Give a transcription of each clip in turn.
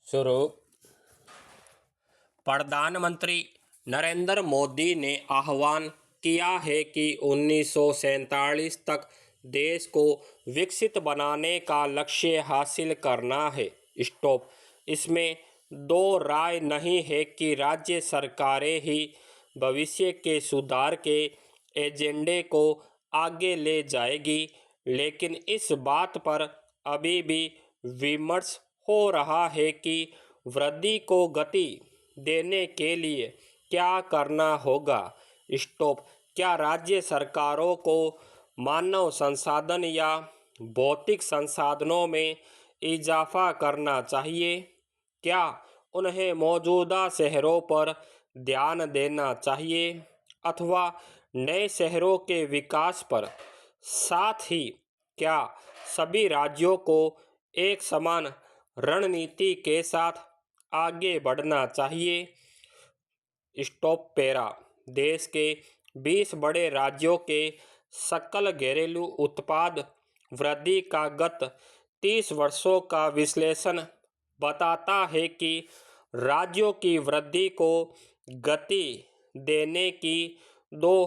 शुरू। प्रधानमंत्री नरेंद्र मोदी ने आह्वान किया है कि 1947 तक देश को विकसित बनाने का लक्ष्य हासिल करना है। स्टॉप। इसमें दो राय नहीं है कि राज्य सरकारें ही भविष्य के सुधार के एजेंडे को आगे ले जाएगी, लेकिन इस बात पर अभी भी विमर्श हो रहा है कि वृद्धि को गति देने के लिए क्या करना होगा। स्टॉप। क्या राज्य सरकारों को मानव संसाधन या भौतिक संसाधनों में इजाफा करना चाहिए? क्या उन्हें मौजूदा शहरों पर ध्यान देना चाहिए अथवा नए शहरों के विकास पर? साथ ही क्या सभी राज्यों को एक समान रणनीति के साथ आगे बढ़ना चाहिए? Stop para. देश के 20 बड़े राज्यों के सकल घरेलू उत्पाद वृद्धि का गत 30 वर्षों का विश्लेषण बताता है कि राज्यों की वृद्धि को गति देने की दो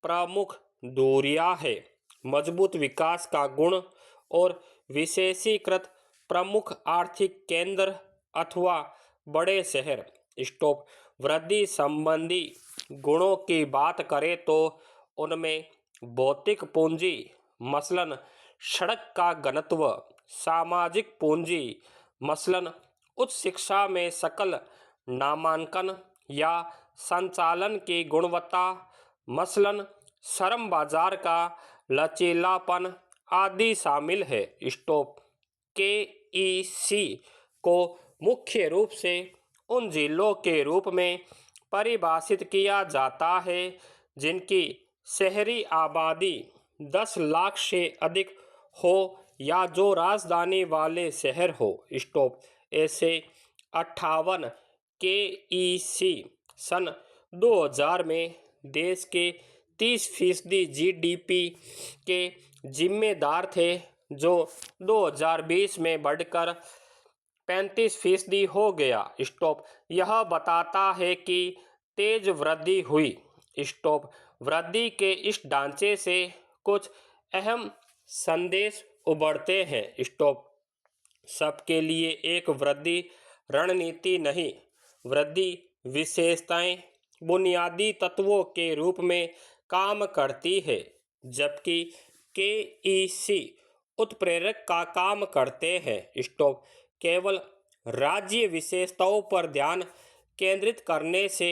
प्रमुख दूरियां हैं: मजबूत विकास का गुण और विशेषीकृत प्रमुख आर्थिक केंद्र अथवा बड़े शहर। स्टॉप। वृद्धि संबंधी गुणों की बात करें तो उनमें भौतिक पूंजी मसलन सड़क का घनत्व, सामाजिक पूंजी मसलन उच्च शिक्षा में सकल नामांकन या संचालन की गुणवत्ता मसलन श्रम बाजार का लचीलापन आदि शामिल है। स्टॉप। KEC को मुख्य रूप से उन जिलों के रूप में परिभाषित किया जाता है जिनकी शहरी आबादी 10 लाख से अधिक हो या जो राजधानी वाले शहर हो। स्टॉप। ऐसे 58 KEC सन 2000 में देश के 30% GDP के जिम्मेदार थे, जो 2020 में बढ़कर 35% हो गया। स्टॉप। यह बताता है कि तेज वृद्धि हुई। स्टॉप। वृद्धि के इस ढांचे से कुछ अहम संदेश उभरते हैं। स्टॉप। सबके लिए एक वृद्धि रणनीति नहीं। वृद्धि विशेषताएं बुनियादी तत्वों के रूप में काम करती है, जबकि KEC उत्प्रेरक का काम करते हैं। स्टॉप। केवल राज्य विशेषताओं पर ध्यान केंद्रित करने से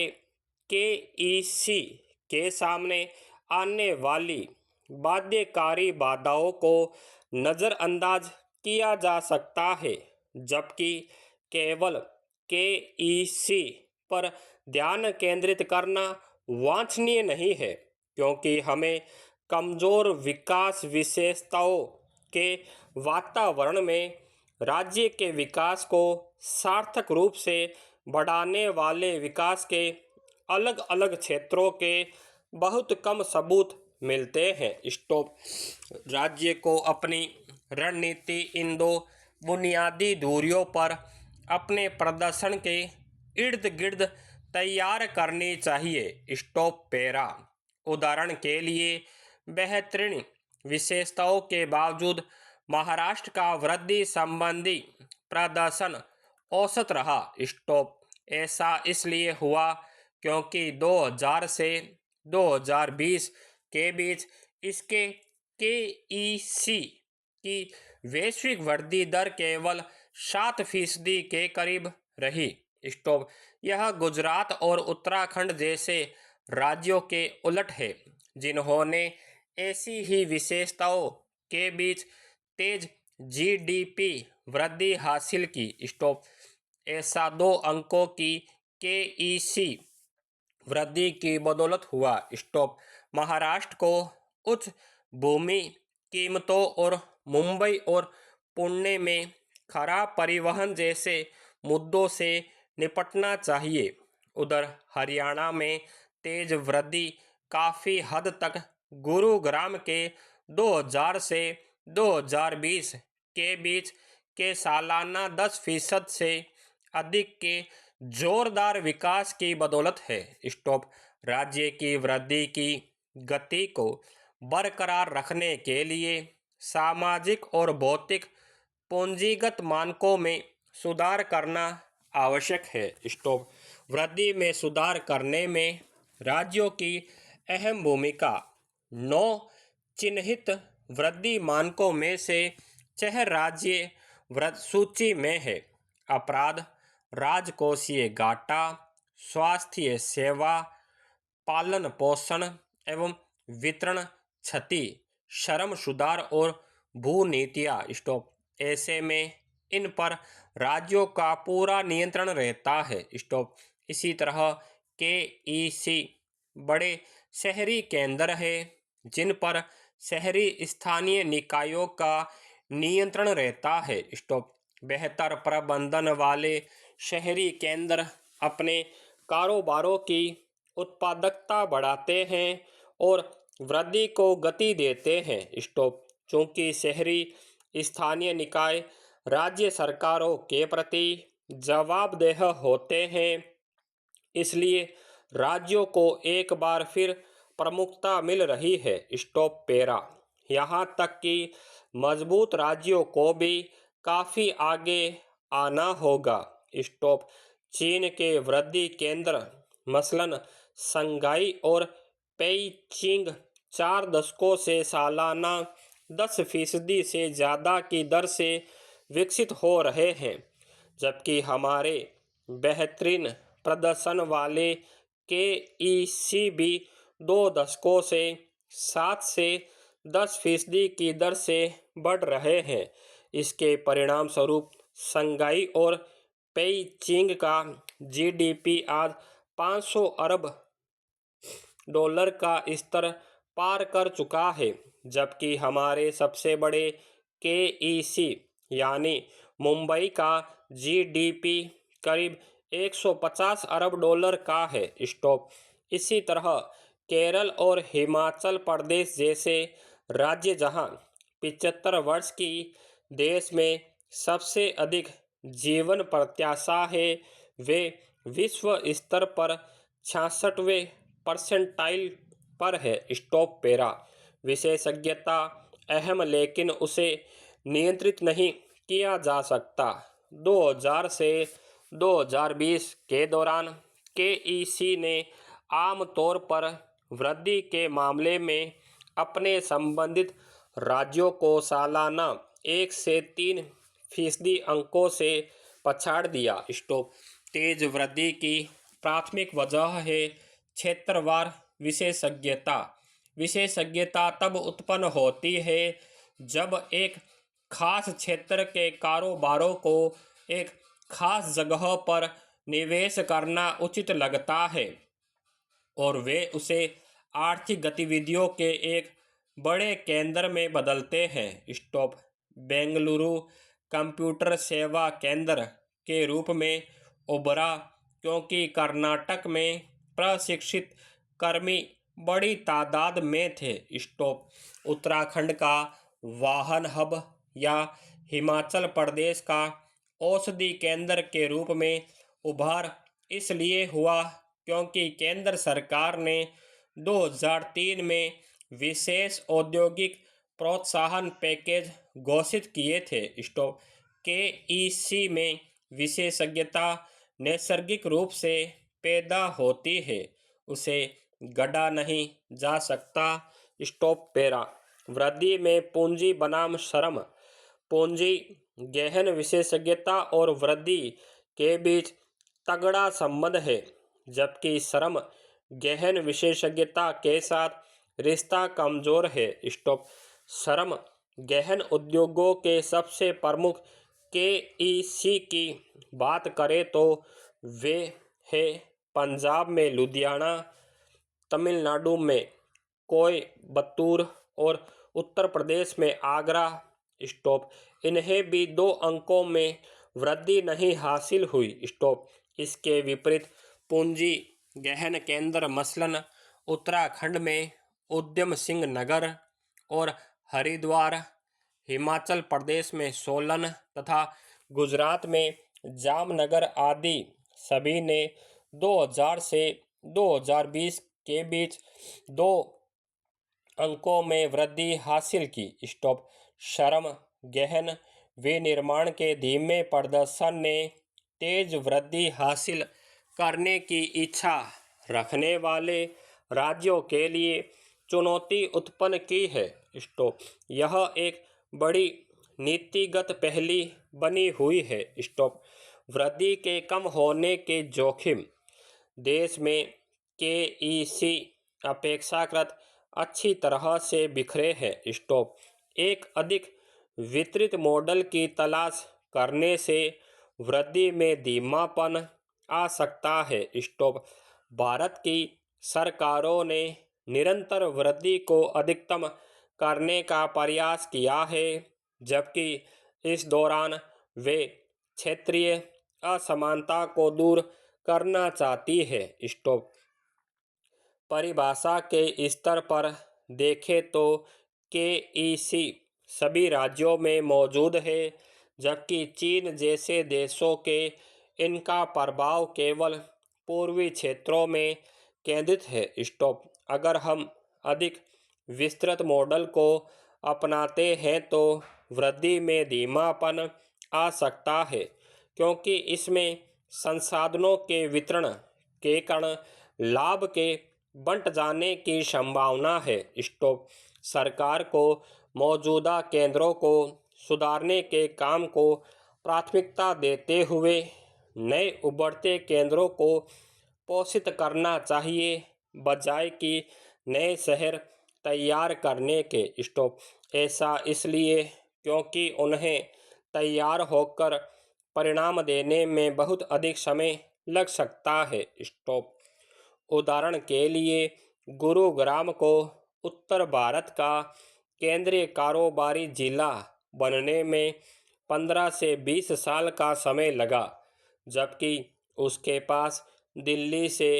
KEC के सामने आने वाली बाध्यकारी बाधाओं को नज़रअंदाज किया जा सकता है, जबकि केवल KEC पर ध्यान केंद्रित करना वांछनीय नहीं है, क्योंकि हमें कमजोर विकास विशेषताओं के वातावरण में राज्य के विकास को सार्थक रूप से बढ़ाने वाले विकास के अलग अलग क्षेत्रों के बहुत कम सबूत मिलते हैं। स्टॉप। राज्य को अपनी रणनीति इन दो बुनियादी दूरियों पर अपने प्रदर्शन के इर्द गिर्द तैयार करनी चाहिए। Stop para. उदाहरण के लिए, बेहतरीन विशेषताओं के बावजूद महाराष्ट्र का वृद्धि संबंधी प्रदर्शन औसत रहा। स्टॉप। ऐसा इसलिए हुआ क्योंकि 2000 से 2020 के बीच इसके KEC की वैश्विक वृद्धि दर केवल 7% के करीब रही। स्टॉप। यह गुजरात और उत्तराखंड जैसे राज्यों के उलट है, जिन्होंने ऐसी ही विशेषताओं के बीच तेज GDP वृद्धि हासिल की। स्टॉप। ऐसा 2 अंकों की KEC वृद्धि की बदौलत हुआ। स्टॉप। महाराष्ट्र को उच्च भूमि कीमतों और मुंबई और पुणे में खराब परिवहन जैसे मुद्दों से निपटना चाहिए। उधर हरियाणा में तेज वृद्धि काफ़ी हद तक गुरुग्राम के 2000 से 2020 के बीच के सालाना 10% से अधिक के जोरदार विकास की बदौलत है। स्टॉप। राज्य की वृद्धि की गति को बरकरार रखने के लिए सामाजिक और भौतिक पूंजीगत मानकों में सुधार करना आवश्यक है। स्टॉप। वृद्धि में सुधार करने में राज्यों की अहम भूमिका। 9 चिन्हित वृद्धि मानकों में से 6 राज्य सूची में है। अपराध, राजकोषीय घाटा, स्वास्थ्य सेवा, पालन पोषण एवं वितरण क्षति, श्रम सुधार और भू नीतियाँ। स्टॉप। ऐसे में इन पर राज्यों का पूरा नियंत्रण रहता है। स्टॉप। इसी तरह KEC बड़े शहरी केंद्र है जिन पर शहरी स्थानीय निकायों का नियंत्रण रहता है। स्टॉप। बेहतर प्रबंधन वाले शहरी केंद्र अपने कारोबारों की उत्पादकता बढ़ाते हैं और वृद्धि को गति देते हैं। स्टॉप। चूंकि शहरी स्थानीय निकाय राज्य सरकारों के प्रति जवाबदेह होते हैं, इसलिए राज्यों को एक बार फिर प्रमुखता मिल रही है। Stop para. यहाँ तक कि मजबूत राज्यों को भी काफ़ी आगे आना होगा। स्टॉप। चीन के वृद्धि केंद्र मसलन शंघाई और पेइचिंग 4 दशकों से सालाना 10% से ज़्यादा की दर से विकसित हो रहे हैं, जबकि हमारे बेहतरीन प्रदर्शन वाले KEC भी 2 दशकों से 7 से 10% की दर से बढ़ रहे हैं। इसके परिणाम स्वरूप शंघाई और पेइचिंग का GDP आज $500 अरब का स्तर पार कर चुका है, जबकि हमारे सबसे बड़े KEC यानी मुंबई का GDP करीब $150 अरब का है। स्टॉप। इसी तरह केरल और हिमाचल प्रदेश जैसे राज्य जहां 75 वर्ष की देश में सबसे अधिक जीवन प्रत्याशा है, वे विश्व स्तर पर 66वें परसेंटाइल पर है। Stop para. विशेषज्ञता अहम, लेकिन उसे नियंत्रित नहीं किया जा सकता। 2000 से 2020 के दौरान KEC ने आमतौर पर वृद्धि के मामले में अपने संबंधित राज्यों को सालाना 1 से 3% अंकों से पछाड़ दिया। स्टॉप। तेज वृद्धि की प्राथमिक वजह है क्षेत्रवार विशेषज्ञता। विशेषज्ञता तब उत्पन्न होती है जब एक खास क्षेत्र के कारोबारों को एक खास जगह पर निवेश करना उचित लगता है और वे उसे आर्थिक गतिविधियों के एक बड़े केंद्र में बदलते हैं। स्टॉप। बेंगलुरु कंप्यूटर सेवा केंद्र के रूप में उभरा क्योंकि कर्नाटक में प्रशिक्षित कर्मी बड़ी तादाद में थे। स्टॉप। उत्तराखंड का वाहन हब या हिमाचल प्रदेश का औषधि केंद्र के रूप में उभार इसलिए हुआ क्योंकि केंद्र सरकार ने 2003 में विशेष औद्योगिक प्रोत्साहन पैकेज घोषित किए थे। स्टॉप। KEC में विशेषज्ञता नैसर्गिक रूप से पैदा होती है, उसे गढ़ा नहीं जा सकता। Stop para. वृद्धि में पूंजी बनाम श्रम। पूंजी गहन विशेषज्ञता और वृद्धि के बीच तगड़ा संबंध है, जबकि श्रम गहन विशेषज्ञता के साथ रिश्ता कमजोर है। स्टॉप। श्रम गहन उद्योगों के सबसे प्रमुख KEC की बात करें तो वे है पंजाब में लुधियाना, तमिलनाडु में कोयम्बटूर और उत्तर प्रदेश में आगरा। स्टॉप। इन्हें भी 2 अंकों में वृद्धि नहीं हासिल हुई। स्टॉप। इसके विपरीत पूंजी गहन केंद्र मसलन उत्तराखंड में उधम सिंह नगर और हरिद्वार, हिमाचल प्रदेश में सोलन तथा गुजरात में जामनगर आदि सभी ने 2000 से 2020 के बीच 2 अंकों में वृद्धि हासिल की। स्टॉप। श्रम गहन विनिर्माण के धीमे प्रदर्शन ने तेज वृद्धि हासिल करने की इच्छा रखने वाले राज्यों के लिए चुनौती उत्पन्न की है। स्टॉप। यह एक बड़ी नीतिगत पहली बनी हुई है। स्टॉप। वृद्धि के कम होने के जोखिम देश में केईसी अपेक्षाकृत अच्छी तरह से बिखरे हैं। स्टॉप। एक अधिक वितरित मॉडल की तलाश करने से वृद्धि में धीमापन आ सकता है। स्टॉप। भारत की सरकारों ने निरंतर वृद्धि को अधिकतम करने का प्रयास किया है, जबकि इस दौरान वे क्षेत्रीय असमानता को दूर करना चाहती है। स्टॉप। परिभाषा के स्तर पर देखें तो केईसी सभी राज्यों में मौजूद है, जबकि चीन जैसे देशों के इनका प्रभाव केवल पूर्वी क्षेत्रों में केंद्रित है। स्टॉप। अगर हम अधिक विस्तृत मॉडल को अपनाते हैं तो वृद्धि में धीमापन आ सकता है, क्योंकि इसमें संसाधनों के वितरण के कारण लाभ के बंट जाने की संभावना है। स्टॉप। सरकार को मौजूदा केंद्रों को सुधारने के काम को प्राथमिकता देते हुए नए उभरते केंद्रों को पोषित करना चाहिए, बजाय कि नए शहर तैयार करने के। स्टॉप। ऐसा इसलिए क्योंकि उन्हें तैयार होकर परिणाम देने में बहुत अधिक समय लग सकता है। स्टॉप। उदाहरण के लिए गुरुग्राम को उत्तर भारत का केंद्रीय कारोबारी जिला बनने में 15 से 20 साल का समय लगा, जबकि उसके पास दिल्ली से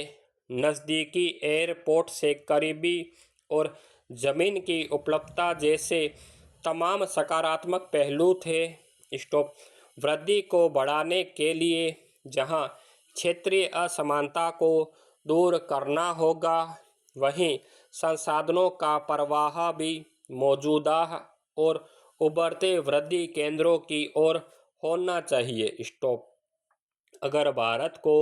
नज़दीकी एयरपोर्ट से करीबी और ज़मीन की उपलब्धता जैसे तमाम सकारात्मक पहलू थे। स्टॉप। वृद्धि को बढ़ाने के लिए जहां क्षेत्रीय असमानता को दूर करना होगा, वहीं संसाधनों का प्रवाह भी मौजूदा और उभरते वृद्धि केंद्रों की ओर होना चाहिए। स्टॉप। अगर भारत को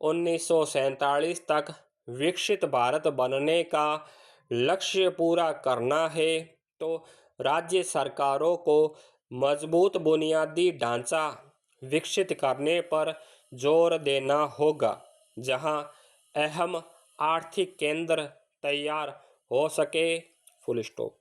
1947 तक विकसित भारत बनने का लक्ष्य पूरा करना है, तो राज्य सरकारों को मजबूत बुनियादी ढांचा विकसित करने पर जोर देना होगा, जहां अहम आर्थिक केंद्र तैयार हो सके। Full stop.